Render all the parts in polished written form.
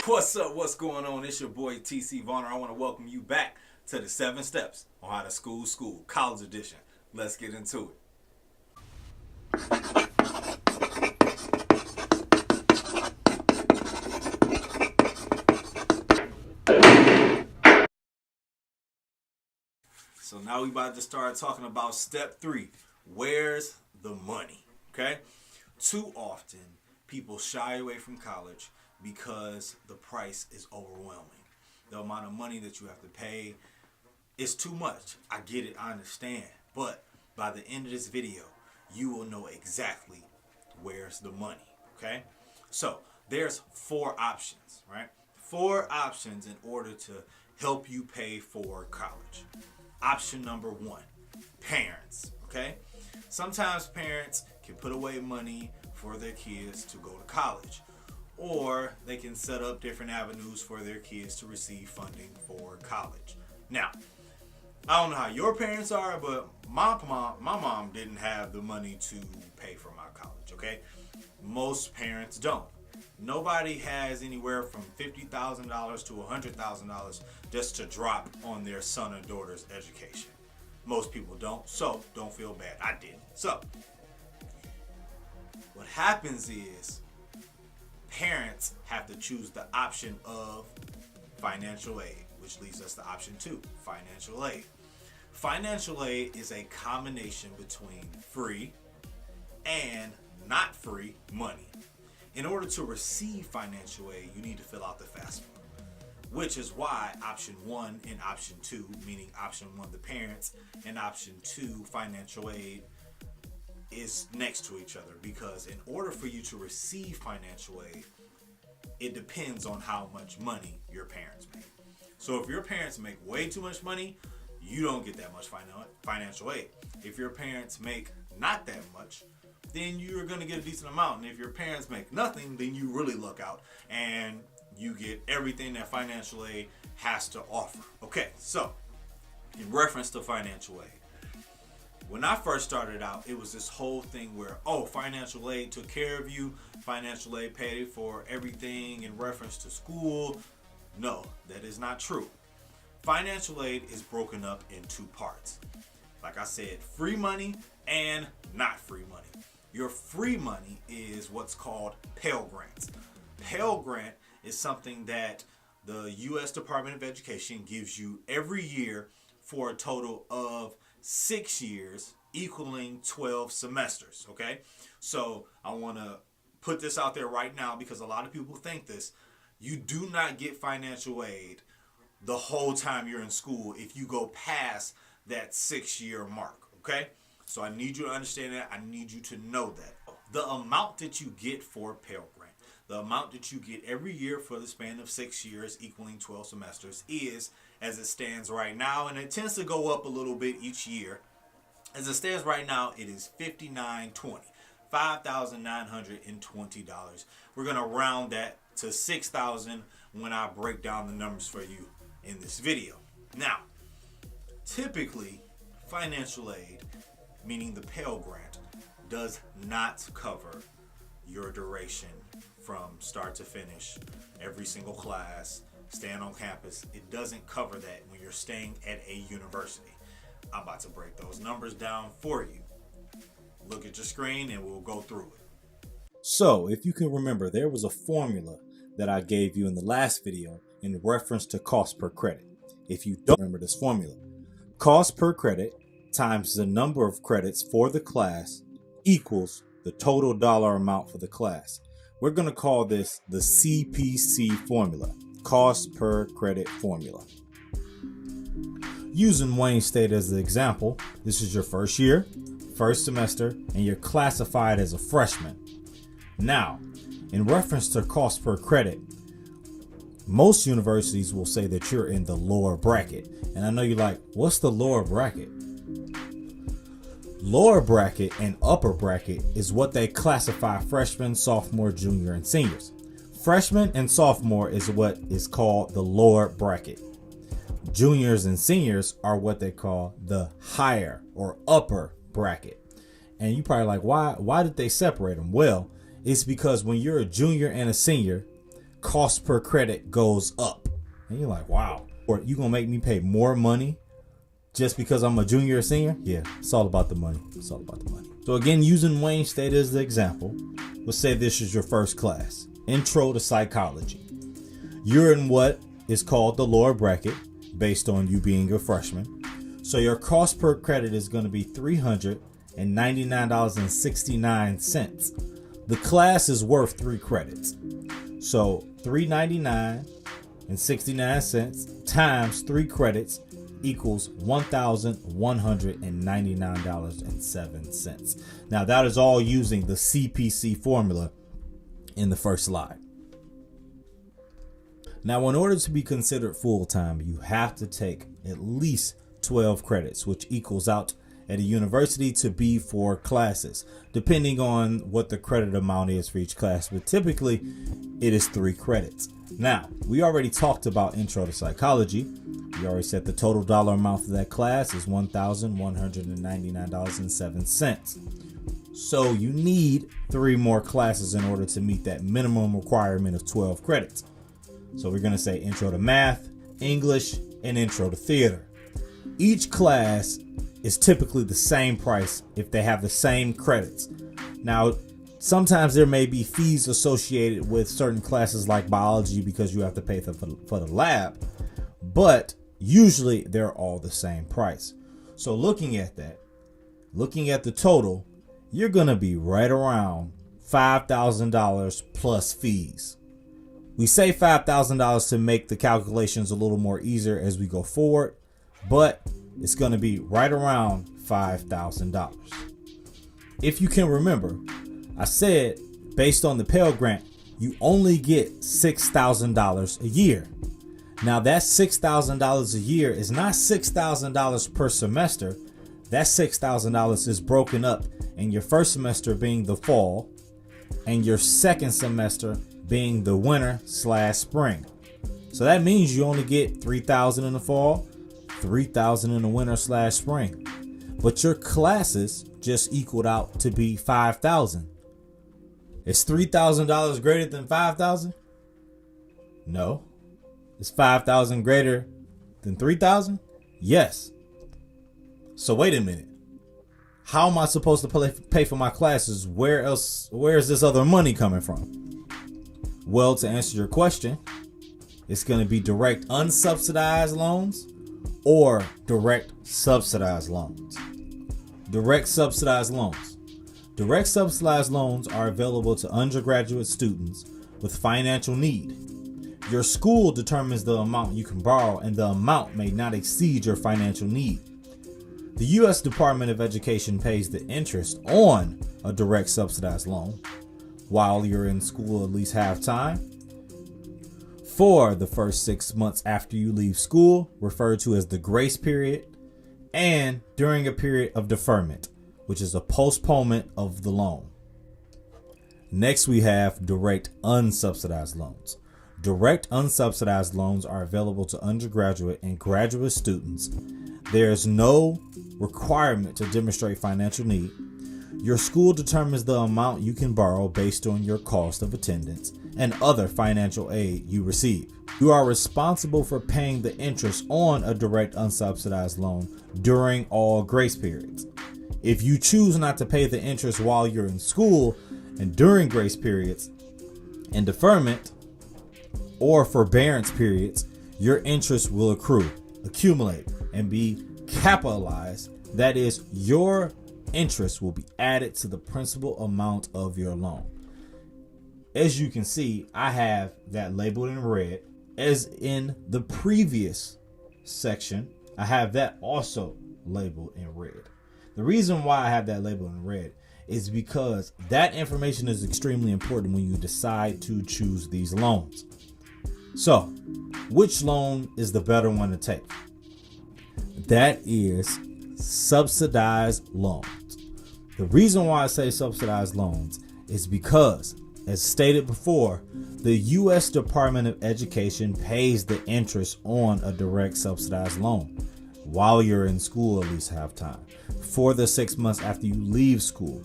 What's up? What's going on? It's your boy TC Vonner. I want to welcome you back to the 7 Steps on How to School College Edition. Let's get into it. So now we about to start talking about step 3. Where's the money? Okay? Too often people shy away from college because the price is overwhelming. The amount of money that you have to pay is too much. I get it, I understand. But by the end of this video, you will know exactly where's the money. Okay? So there's 4 options, right? 4 options in order to help you pay for college. Option number 1, parents. Okay? Sometimes parents can put away money for their kids to go to college, or they can set up different avenues for their kids to receive funding for college. Now, I don't know how your parents are, but my mom didn't have the money to pay for my college, okay? Most parents don't. Nobody has anywhere from $50,000 to $100,000 just to drop on their son or daughter's education. Most people don't, so don't feel bad. I didn't. So, what happens is parents have to choose the option of financial aid, which leads us to option 2, financial aid. Financial aid is a combination between free and not free money. In order to receive financial aid, you need to fill out the FAFSA, which is why option 1 and option 2, meaning option 1, the parents, and option 2, financial aid, is next to each other, because in order for you to receive financial aid, it depends on how much money your parents make. So if your parents make way too much money, you don't get that much financial aid. If your parents make not that much, then you're going to get a decent amount. And if your parents make nothing, then you really luck out and you get everything that financial aid has to offer. Okay, so in reference to financial aid, when I first started out, it was this whole thing where, financial aid took care of you. Financial aid paid for everything in reference to school. No, that is not true. Financial aid is broken up in 2 parts. Like I said, free money and not free money. Your free money is what's called Pell Grants. Pell Grant is something that the U.S. Department of Education gives you every year for a total of 6 years, equaling 12 semesters, okay? So I want to put this out there right now because a lot of people think this. You do not get financial aid the whole time you're in school if you go past that 6-year mark, okay? So I need you to understand that. I need you to know that. The amount that you get for Pell Grant, the amount that you get every year for the span of 6 years, equaling 12 semesters, is, as it stands right now, and it tends to go up a little bit each year. As it stands right now, it is $5,920, $5,920. We're going to round that to $6,000 when I break down the numbers for you in this video. Now, typically, financial aid, meaning the Pell Grant, does not cover your duration from start to finish, every single class, staying on campus. It doesn't cover that when you're staying at a university. I'm about to break those numbers down for you. Look at your screen and we'll go through it. So, if you can remember, there was a formula that I gave you in the last video in reference to cost per credit. If you don't remember this formula, cost per credit times the number of credits for the class equals the total dollar amount for the class. We're going to call this the CPC formula, cost per credit formula. Using Wayne State as the example, this is your first year, first semester, and you're classified as a freshman. Now, in reference to cost per credit, most universities will say that you're in the lower bracket. And I know you're like, what's the lower bracket? Lower bracket and upper bracket is what they classify freshmen, sophomore, junior, and seniors. Freshman and sophomore is what is called the lower bracket. Juniors and seniors are what they call the higher or upper bracket. And you probably like, why did they separate them? Well, it's because when you're a junior and a senior, cost per credit goes up. And you're like, wow, or you gonna make me pay more money just because I'm a junior or senior? Yeah, it's all about the money. It's all about the money. So again, using Wayne State as the example, let's say this is your first class, Intro to Psychology. You're in what is called the lower bracket based on you being a freshman. So your cost per credit is going to be $399.69. The class is worth 3 credits. So $399.69 times 3 credits equals $1,199.07. Now that is all using the CPC formula in the first slide. Now, in order to be considered full-time, you have to take at least 12 credits, which equals out at a university to be 4 classes, depending on what the credit amount is for each class. But typically, it is 3 credits. Now, we already talked about Intro to Psychology. We already said the total dollar amount for that class is $1,199.07. So you need 3 more classes in order to meet that minimum requirement of 12 credits. So we're going to say Intro to Math, English, and Intro to Theater. Each class is typically the same price if they have the same credits. Now, sometimes there may be fees associated with certain classes like biology because you have to pay for the lab, but usually they're all the same price. So looking at that, looking at the total, you're going to be right around $5,000 plus fees. We say $5,000 to make the calculations a little more easier as we go forward, but it's going to be right around $5,000. If you can remember, I said based on the Pell Grant, you only get $6,000 a year. Now that $6,000 a year is not $6,000 per semester. That $6,000 is broken up in your first semester being the fall and your second semester being the winter/spring. So that means you only get $3,000 in the fall, $3,000 in the winter/spring. But your classes just equaled out to be $5,000. Is $3,000 greater than $5,000? No. Is $5,000 greater than $3,000? Yes. So wait a minute. How am I supposed to pay for my classes? Where is this other money coming from? Well, to answer your question, it's going to be direct unsubsidized loans or direct subsidized loans. Direct subsidized loans. Direct subsidized loans are available to undergraduate students with financial need. Your school determines the amount you can borrow, and the amount may not exceed your financial need. The U.S. Department of Education pays the interest on a direct subsidized loan while you're in school at least half time for the first 6 months after you leave school, referred to as the grace period, and during a period of deferment, which is a postponement of the loan. Next, we have direct unsubsidized loans. Direct unsubsidized loans are available to undergraduate and graduate students. There's no requirement to demonstrate financial need. Your school determines the amount you can borrow based on your cost of attendance and other financial aid you receive. You are responsible for paying the interest on a direct unsubsidized loan during all grace periods. If you choose not to pay the interest while you're in school and during grace periods and deferment or forbearance periods, your interest will accumulate, and be capitalized. That is, your interest will be added to the principal amount of your loan. As you can see, I have that labeled in red. As in the previous section, I have that also labeled in red. The reason why I have that labeled in red is because that information is extremely important when you decide to choose these loans. So, which loan is the better one to take? That is subsidized loans. The reason why I say subsidized loans is because, as stated before, the U.S. Department of Education pays the interest on a direct subsidized loan while you're in school at least half time, for the 6 months after you leave school,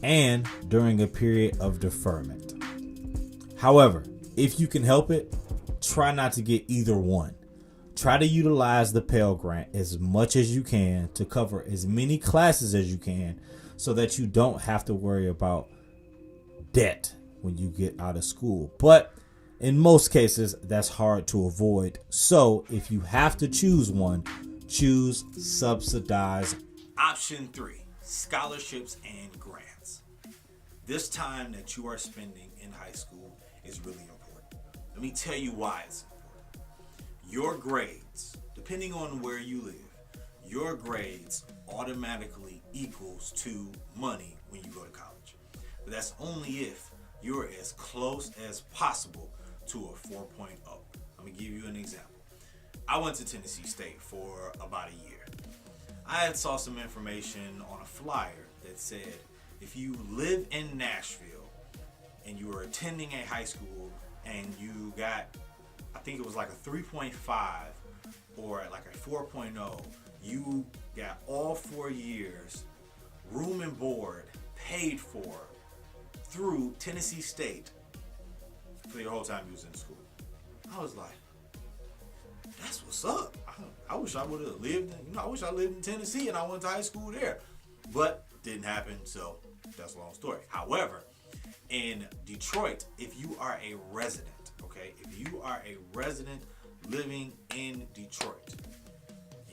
and during a period of deferment. However, If you can help it, try not to get either one. Try to utilize the Pell Grant as much as you can to cover as many classes as you can so that you don't have to worry about debt when you get out of school. But in most cases, that's hard to avoid. So if you have to choose one, choose subsidized. Option 3, scholarships and grants. This time that you are spending in high school is really important. Let me tell you why it's important. Your grades, depending on where you live, your grades automatically equals to money when you go to college. But that's only if you're as close as possible to a 4.0. Let me give you an example. I went to Tennessee State for about a year. I had saw some information on a flyer that said if you live in Nashville and you were attending a high school and you got, I think it was like a 3.5 or like a 4.0, you got all 4 years, room and board, paid for through Tennessee State for your whole time you was in school. I was like, that's what's up. I wish I would have lived, I wish I lived in Tennessee and I went to high school there. But didn't happen, so that's a long story. However, in Detroit, if you are a resident, okay, if you are a resident living in Detroit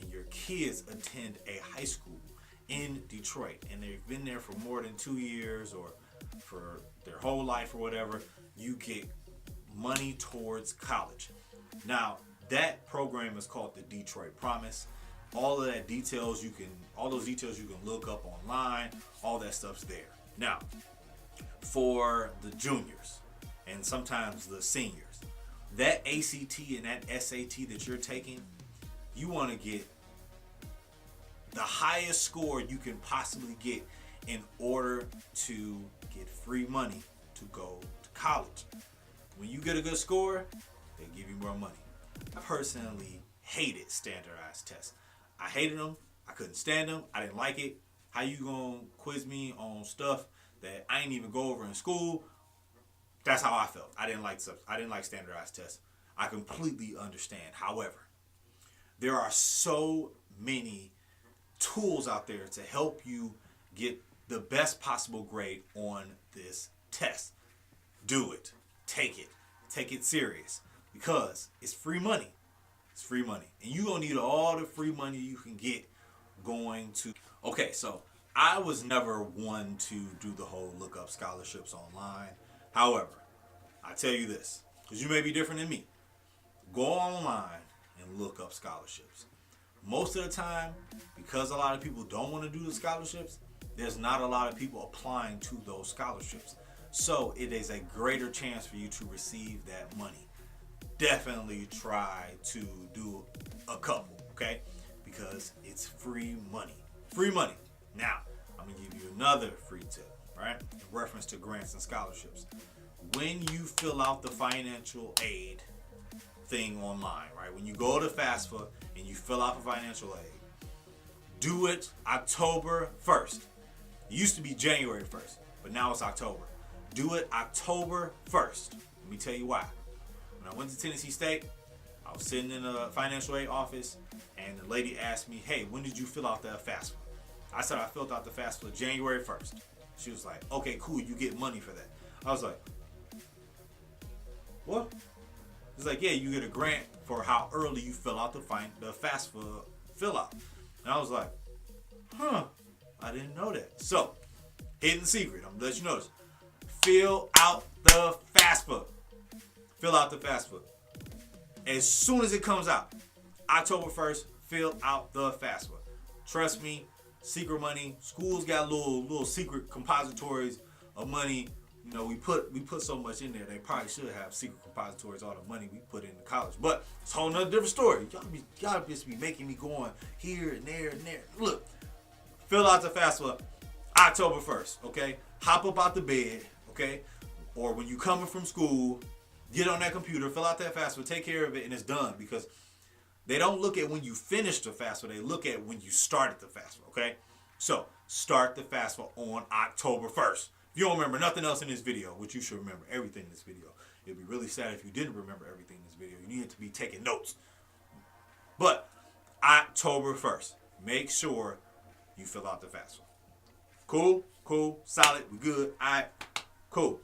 and your kids attend a high school in Detroit and they've been there for more than 2 years or for their whole life or whatever, you get money towards college. Now, that program is called the Detroit Promise. All those details you can look up online. All that stuff's there. Now, for the juniors and sometimes the seniors, that ACT and that SAT that you're taking, you want to get the highest score you can possibly get in order to get free money to go to college. When you get a good score, they give you more money. I personally hated standardized tests. I hated them. I couldn't stand them. I didn't like it. How you gonna quiz me on stuff that I ain't even go over in school? That's how I felt. I didn't like standardized tests. I completely understand. However, there are so many tools out there to help you get the best possible grade on this test. Do it. Take it. Take it serious because it's free money. It's free money. And you're going to need all the free money you can get going to. Okay, so I was never one to do the whole look up scholarships online. However, I tell you this, because you may be different than me. Go online and look up scholarships. Most of the time, because a lot of people don't want to do the scholarships, there's not a lot of people applying to those scholarships. So it is a greater chance for you to receive that money. Definitely try to do a couple, okay? Because it's free money. Free money. Now, I'm going to give you another free tip, right? In reference to grants and scholarships. When you fill out the financial aid thing online, right? When you go to FAFSA and you fill out for financial aid, do it October 1st. It used to be January 1st, but now it's October. Do it October 1st. Let me tell you why. When I went to Tennessee State, I was sitting in a financial aid office, and the lady asked me, hey, when did you fill out the FAFSA? I said I filled out the FAFSA January 1st. She was like, okay, cool, you get money for that. I was like, what? It's like, yeah, you get a grant for how early you fill out the FAFSA fill out. And I was like, I didn't know that. So, hidden secret, I'm gonna let you know this. Fill out the FAFSA. Fill out the FAFSA. As soon as it comes out, October 1st, fill out the FAFSA. Trust me, secret money. Schools got little secret compositories of money. You know, we put so much in there. They probably should have secret compositories, all the money we put into college. But it's a whole nother different story. Y'all just be making me going here and there and there. Look, fill out the FAFSA October 1st, okay? Hop up out the bed, okay? Or when you coming from school, get on that computer, fill out that FAFSA, take care of it, and it's done. Because they don't look at when you finish the FAFSA, they look at when you started the FAFSA, okay? So, start the FAFSA on October 1st. If you don't remember nothing else in this video, which you should remember everything in this video, It'd be really sad if you didn't remember everything in this video. You needed to be taking notes. But October 1st, make sure you fill out the FAFSA. Cool, solid, we good. All right, cool.